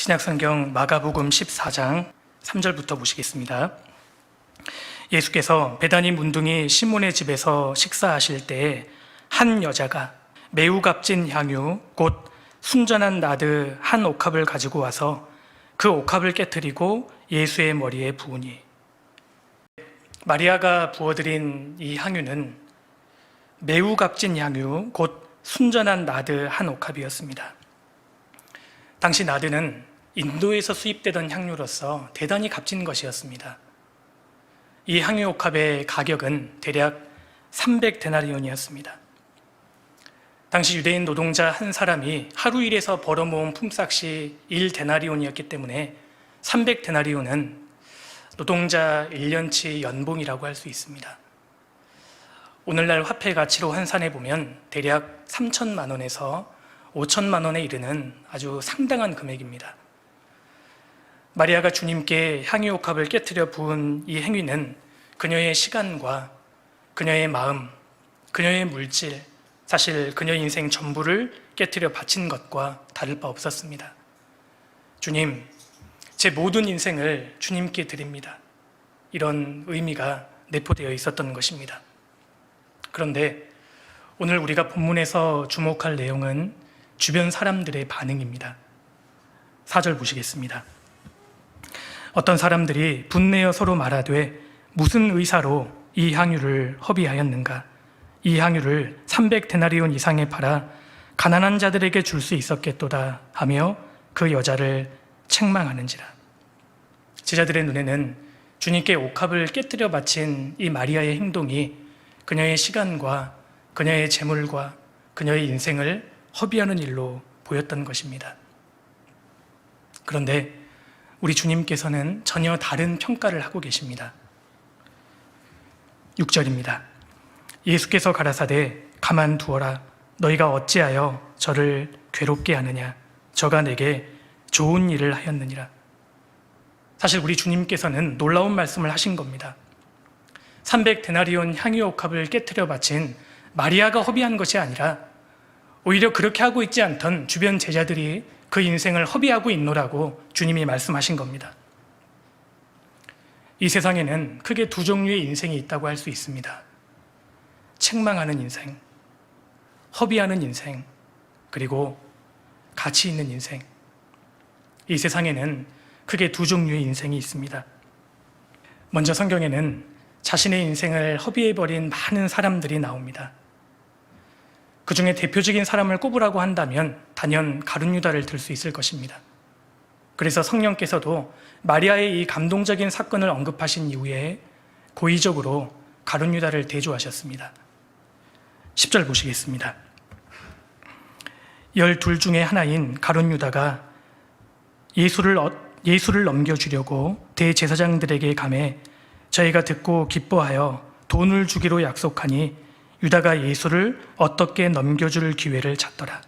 신약성경 마가복음 14장 3절부터 보시겠습니다. 예수께서 베다니 문둥이 시몬의 집에서 식사하실 때에 한 여자가 매우 값진 향유 곧 순전한 나드 한 옥합을 가지고 와서 그 옥합을 깨뜨리고 예수의 머리에 부으니, 마리아가 부어드린 이 향유는 매우 값진 향유 곧 순전한 나드 한 옥합이었습니다. 당시 나드는 인도에서 수입되던 향유로서 대단히 값진 것이었습니다. 이 향유 옥합의 가격은 대략 300데나리온이었습니다. 당시 유대인 노동자 한 사람이 하루 일해서 벌어모은 품삯이 1데나리온이었기 때문에 300데나리온은 노동자 1년치 연봉이라고 할 수 있습니다. 오늘날 화폐 가치로 환산해 보면 대략 3천만 원에서 5천만 원에 이르는 아주 상당한 금액입니다. 마리아가 주님께 향유 옥합을 깨뜨려 부은 이 행위는 그녀의 시간과 그녀의 마음, 그녀의 물질, 사실 그녀의 인생 전부를 깨뜨려 바친 것과 다를 바 없었습니다. 주님, 제 모든 인생을 주님께 드립니다. 이런 의미가 내포되어 있었던 것입니다. 그런데 오늘 우리가 본문에서 주목할 내용은 주변 사람들의 반응입니다. 4절 보시겠습니다. 어떤 사람들이 분내어 서로 말하되 무슨 의사로 이 향유를 허비하였는가? 이 향유를 300데나리온 이상에 팔아 가난한 자들에게 줄 수 있었겠도다 하며 그 여자를 책망하는지라. 제자들의 눈에는 주님께 옥합을 깨뜨려 바친 이 마리아의 행동이 그녀의 시간과 그녀의 재물과 그녀의 인생을 허비하는 일로 보였던 것입니다. 그런데 우리 주님께서는 전혀 다른 평가를 하고 계십니다. 6절입니다. 예수께서 가라사대 가만두어라. 너희가 어찌하여 저를 괴롭게 하느냐? 저가 내게 좋은 일을 하였느니라. 사실 우리 주님께서는 놀라운 말씀을 하신 겁니다. 300데나리온 향유 옥합을 깨뜨려 바친 마리아가 허비한 것이 아니라 오히려 그렇게 하고 있지 않던 주변 제자들이 그 인생을 허비하고 있노라고 주님이 말씀하신 겁니다. 이 세상에는 크게 두 종류의 인생이 있다고 할 수 있습니다. 책망하는 인생, 허비하는 인생, 그리고 가치 있는 인생. 이 세상에는 크게 두 종류의 인생이 있습니다. 먼저 성경에는 자신의 인생을 허비해버린 많은 사람들이 나옵니다. 그 중에 대표적인 사람을 꼽으라고 한다면 단연 가룟 유다를 들 수 있을 것입니다. 그래서 성령께서도 마리아의 이 감동적인 사건을 언급하신 이후에 고의적으로 가룟 유다를 대조하셨습니다. 10절 보시겠습니다. 12 중에 하나인 가룟 유다가 예수를 넘겨주려고 대제사장들에게 가매 저희가 듣고 기뻐하여 돈을 주기로 약속하니 유다가 예수를 어떻게 넘겨줄 기회를 찾더라.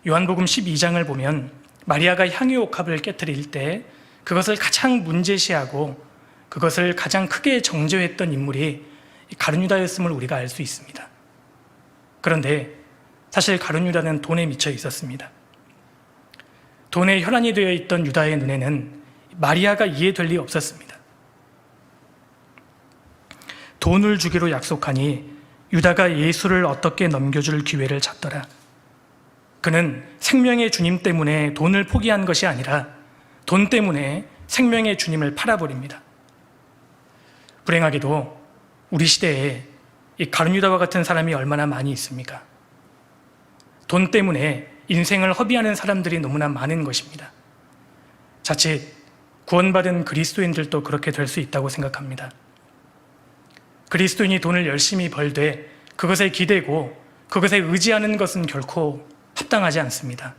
요한복음 12장을 보면 마리아가 향유 옥합을 깨뜨릴 때 그것을 가장 문제시하고 그것을 가장 크게 정죄했던 인물이 가룟 유다였음을 우리가 알 수 있습니다. 그런데 사실 가룟 유다는 돈에 미쳐 있었습니다. 돈에 혈안이 되어 있던 유다의 눈에는 마리아가 이해될 리 없었습니다. 돈을 주기로 약속하니 유다가 예수를 어떻게 넘겨줄 기회를 찾더라. 그는 생명의 주님 때문에 돈을 포기한 것이 아니라 돈 때문에 생명의 주님을 팔아버립니다. 불행하게도 우리 시대에 이 가룟 유다와 같은 사람이 얼마나 많이 있습니까? 돈 때문에 인생을 허비하는 사람들이 너무나 많은 것입니다. 자칫 구원받은 그리스도인들도 그렇게 될 수 있다고 생각합니다. 그리스도인이 돈을 열심히 벌되 그것에 기대고 그것에 의지하는 것은 결코 합당하지 않습니다.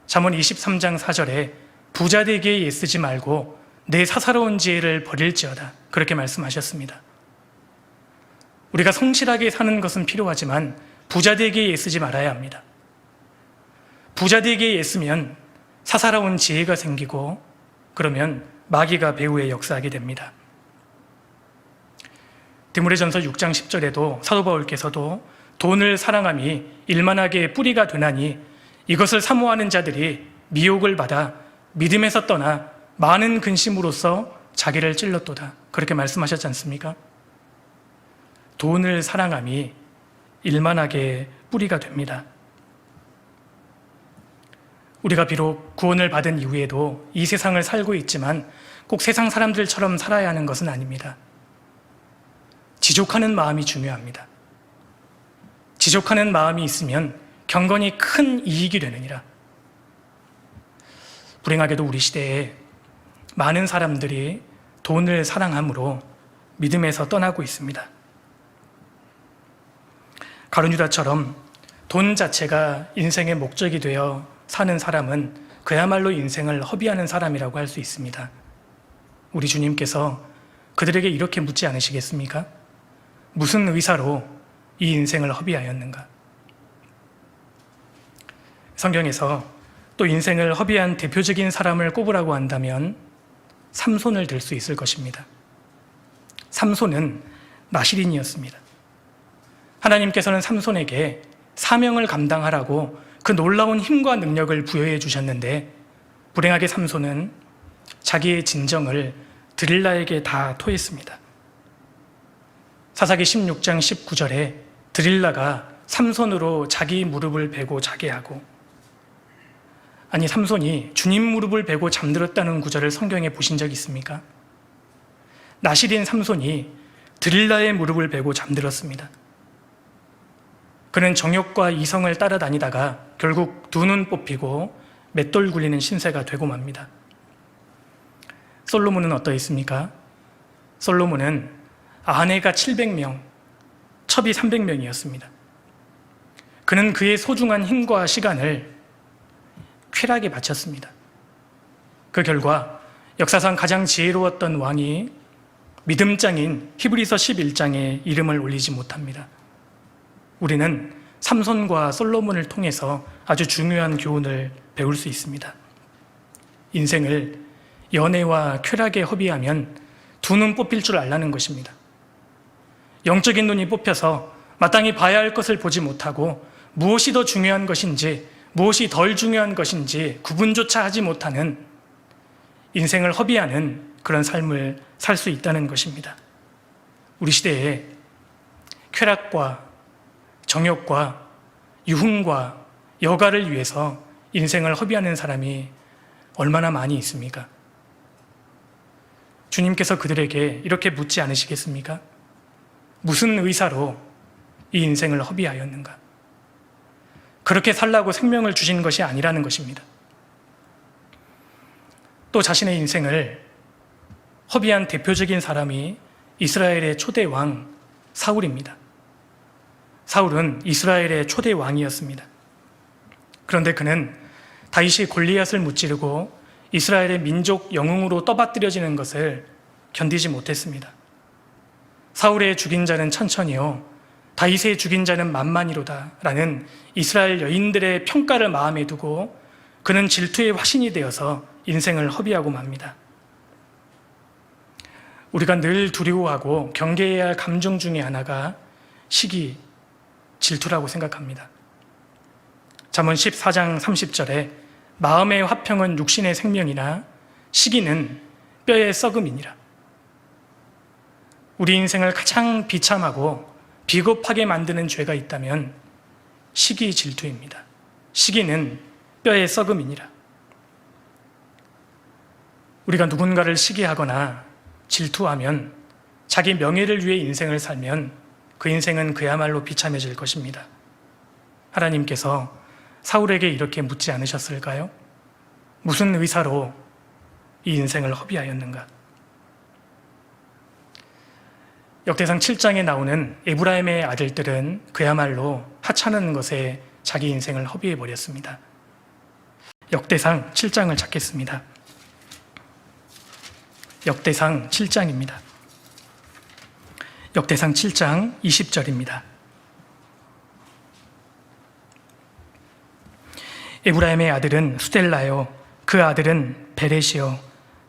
잠언 23장 4절에 부자 되기에 애쓰지 말고 내 사사로운 지혜를 버릴지어다, 그렇게 말씀하셨습니다. 우리가 성실하게 사는 것은 필요하지만 부자 되기에 애쓰지 말아야 합니다. 부자 되기에 애쓰면 사사로운 지혜가 생기고 그러면 마귀가 배후에 역사하게 됩니다. 디모데전서 6장 10절에도 사도 바울께서도 돈을 사랑함이 일만하게 뿌리가 되나니 이것을 사모하는 자들이 미혹을 받아 믿음에서 떠나 많은 근심으로써 자기를 찔렀도다. 그렇게 말씀하셨지 않습니까? 돈을 사랑함이 일만하게 뿌리가 됩니다. 우리가 비록 구원을 받은 이후에도 이 세상을 살고 있지만 꼭 세상 사람들처럼 살아야 하는 것은 아닙니다. 지족하는 마음이 중요합니다. 지족하는 마음이 있으면 경건이 큰 이익이 되느니라. 불행하게도 우리 시대에 많은 사람들이 돈을 사랑함으로 믿음에서 떠나고 있습니다. 가룟 유다처럼 돈 자체가 인생의 목적이 되어 사는 사람은 그야말로 인생을 허비하는 사람이라고 할 수 있습니다. 우리 주님께서 그들에게 이렇게 묻지 않으시겠습니까? 무슨 의사로 이 인생을 허비하였는가? 성경에서 또 인생을 허비한 대표적인 사람을 꼽으라고 한다면 삼손을 들 수 있을 것입니다. 삼손은 나실인이었습니다. 하나님께서는 삼손에게 사명을 감당하라고 그 놀라운 힘과 능력을 부여해 주셨는데 불행하게 삼손은 자기의 진정을 드릴라에게 다 토했습니다. 사사기 16장 19절에 드릴라가 삼손으로 자기 무릎을 베고 자게 하고, 아니 삼손이 주님 무릎을 베고 잠들었다는 구절을 성경에 보신 적 있습니까? 나실인 삼손이 드릴라의 무릎을 베고 잠들었습니다. 그는 정욕과 이성을 따라다니다가 결국 두 눈 뽑히고 맷돌 굴리는 신세가 되고 맙니다. 솔로몬은 어떠했습니까? 솔로몬은 아내가 700명, 첩이 300명이었습니다. 그는 그의 소중한 힘과 시간을 쾌락에 바쳤습니다. 그 결과 역사상 가장 지혜로웠던 왕이 믿음장인 히브리서 11장에 이름을 올리지 못합니다. 우리는 삼손과 솔로몬을 통해서 아주 중요한 교훈을 배울 수 있습니다. 인생을 연애와 쾌락에 허비하면 두 눈 뽑힐 줄 알라는 것입니다. 영적인 눈이 뽑혀서 마땅히 봐야 할 것을 보지 못하고 무엇이 더 중요한 것인지 무엇이 덜 중요한 것인지 구분조차 하지 못하는 인생을 허비하는 그런 삶을 살 수 있다는 것입니다. 우리 시대에 쾌락과 정욕과 유흥과 여가를 위해서 인생을 허비하는 사람이 얼마나 많이 있습니까? 주님께서 그들에게 이렇게 묻지 않으시겠습니까? 무슨 의사로 이 인생을 허비하였는가? 그렇게 살라고 생명을 주신 것이 아니라는 것입니다. 또 자신의 인생을 허비한 대표적인 사람이 이스라엘의 초대 왕 사울입니다. 사울은 이스라엘의 초대 왕이었습니다. 그런데 그는 다윗이 골리앗을 무찌르고 이스라엘의 민족 영웅으로 떠받들여지는 것을 견디지 못했습니다. 사울의 죽인 자는 천천히요, 다윗의 죽인 자는 만만이로다 라는 이스라엘 여인들의 평가를 마음에 두고 그는 질투의 화신이 되어서 인생을 허비하고 맙니다. 우리가 늘 두려워하고 경계해야 할 감정 중에 하나가 시기, 질투라고 생각합니다. 잠언 14장 30절에 마음의 화평은 육신의 생명이나 시기는 뼈의 썩음이니라. 우리 인생을 가장 비참하고 비겁하게 만드는 죄가 있다면 시기, 질투입니다. 시기는 뼈의 썩음이니라. 우리가 누군가를 시기하거나 질투하면 자기 명예를 위해 인생을 살면 그 인생은 그야말로 비참해질 것입니다. 하나님께서 사울에게 이렇게 묻지 않으셨을까요? 무슨 의사로 이 인생을 허비하였는가? 역대상 7장에 나오는 에브라임의 아들들은 그야말로 하찮은 것에 자기 인생을 허비해버렸습니다. 역대상 7장을 찾겠습니다. 역대상 7장입니다. 역대상 7장 20절입니다. 에브라임의 아들은 수델라요, 그 아들은 베렛이요,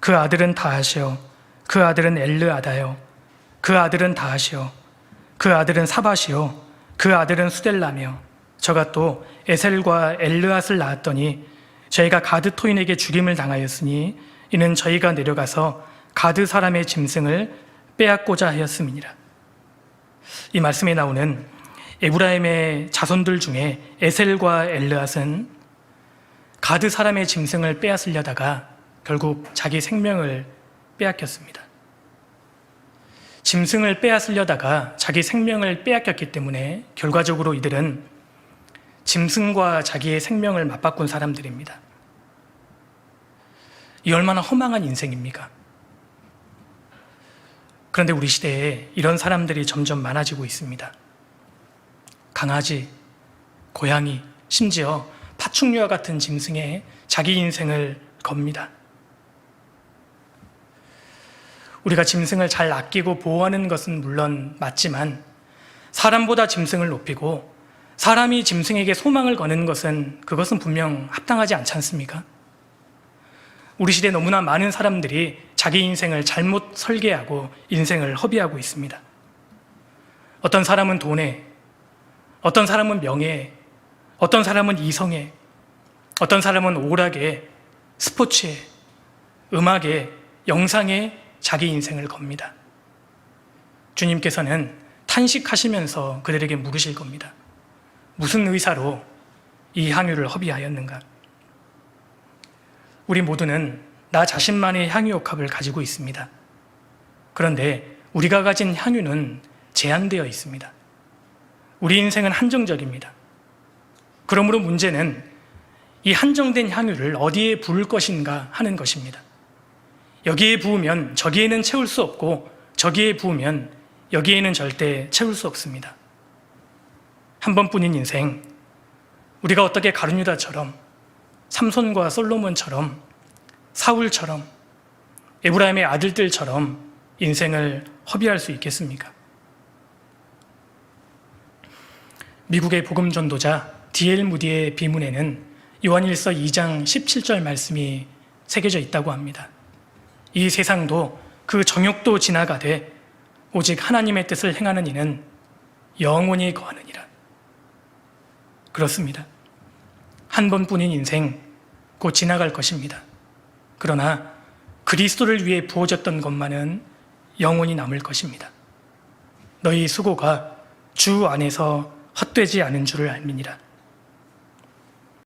그 아들은 다하시요, 그 아들은 엘르아다요, 그 아들은 다하시요, 그 아들은 사바시요, 그 아들은 수델라며 저가 또 에셀과 엘르앗을 낳았더니 저희가 가드 토인에게 죽임을 당하였으니 이는 저희가 내려가서 가드 사람의 짐승을 빼앗고자 하였음이니라. 이 말씀에 나오는 에브라임의 자손들 중에 에셀과 엘르앗은 가드 사람의 짐승을 빼앗으려다가 결국 자기 생명을 빼앗겼습니다. 짐승을 빼앗으려다가 자기 생명을 빼앗겼기 때문에 결과적으로 이들은 짐승과 자기의 생명을 맞바꾼 사람들입니다. 이 얼마나 허망한 인생입니까? 그런데 우리 시대에 이런 사람들이 점점 많아지고 있습니다. 강아지, 고양이, 심지어 파충류와 같은 짐승에 자기 인생을 겁니다. 우리가 짐승을 잘 아끼고 보호하는 것은 물론 맞지만 사람보다 짐승을 높이고 사람이 짐승에게 소망을 거는 그것은 분명 합당하지 않지 않습니까? 우리 시대에 너무나 많은 사람들이 자기 인생을 잘못 설계하고 인생을 허비하고 있습니다. 어떤 사람은 돈에, 어떤 사람은 명예에, 어떤 사람은 이성에, 어떤 사람은 오락에, 스포츠에, 음악에, 영상에 자기 인생을 겁니다. 주님께서는 탄식하시면서 그들에게 물으실 겁니다. 무슨 의사로 이 향유를 허비하였는가? 우리 모두는 나 자신만의 향유옥합을 가지고 있습니다. 그런데 우리가 가진 향유는 제한되어 있습니다. 우리 인생은 한정적입니다. 그러므로 문제는 이 한정된 향유를 어디에 부을 것인가 하는 것입니다. 여기에 부으면 저기에는 채울 수 없고 저기에 부으면 여기에는 절대 채울 수 없습니다. 한 번뿐인 인생, 우리가 어떻게 가룟유다처럼, 삼손과 솔로몬처럼, 사울처럼, 에브라임의 아들들처럼 인생을 허비할 수 있겠습니까? 미국의 복음 전도자 D.L. 무디의 비문에는 요한일서 2장 17절 말씀이 새겨져 있다고 합니다. 이 세상도 그 정욕도 지나가되 오직 하나님의 뜻을 행하는 이는 영원히 거하느니라. 그렇습니다. 한 번뿐인 인생 곧 지나갈 것입니다. 그러나 그리스도를 위해 부어졌던 것만은 영원히 남을 것입니다. 너희 수고가 주 안에서 헛되지 않은 줄을 알미니라.